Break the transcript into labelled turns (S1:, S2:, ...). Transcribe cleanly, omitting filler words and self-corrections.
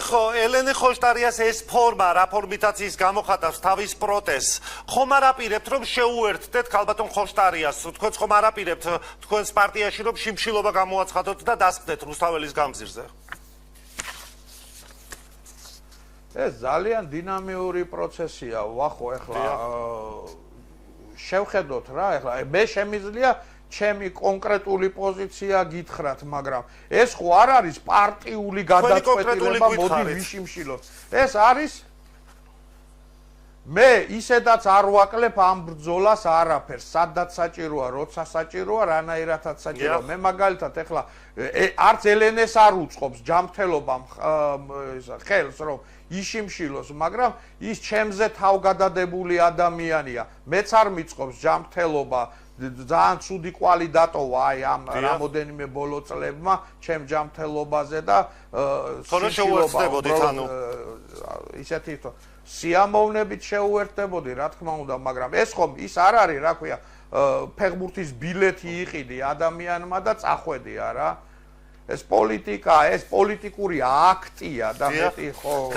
S1: ხო, ელენე ხოშტარიას ეს ფორმა, რა ფორმითაც ის გამოხატავს თავის პროტესტს, ხომ არ აპირებთ, რომ შეუერთდეთ ქალბატონ ხოშტარიას, თქვენც ხომ არ აპირებთ თქვენს პარტიაში, რომ შიმშილობა გამოაცხადოთ და დასხდეთ რუსთაველის გამზირზე?
S2: ეს ძალიან დინამიური პროცესია, ვახო, ეხლა შევხედოთ რა, ეხლა მე შემიძლია ჩემი კონკრეტული პოზიცია გითხრათ, მაგრამ ეს ხო არ არის პარტიული გადაწყვეტილება, მოდი ვიშიმშილოთ. ეს არის მე ისედაც არ ვაკლებ ამ ბრძოლას არაფერს, სადაც საჭიროა, როცა საჭიროა, რანაირადაც საჭიროა. მე მაგალითად ეხლა არც ელენეს არ უწყობს ჯანმრთელობამ ხელს, რომ იშიმშილოს, მაგრამ ის ჩემზე თავგადადებული ადამიანია. მეც არ მიწყობს ჯანმრთელობა, ძალიან ცუდი კვალი დატოვა აი ამ რამოდენიმე ბოლო წლებმა ჩემ ჯანმრთელობაზე და
S1: შეუერთდებოდით ანუ
S2: ისეთი სიამოვნებით შეუერთდებოდი, რა თქმა უნდა, მაგრამ ეს ხომ ის არ არის, რა ქვია, ფეხბურთის ბილეთი იყიდი ადამიანმა და წახვედი არა. ეს პოლიტიკა, ეს პოლიტიკური აქტია და მეტი ხო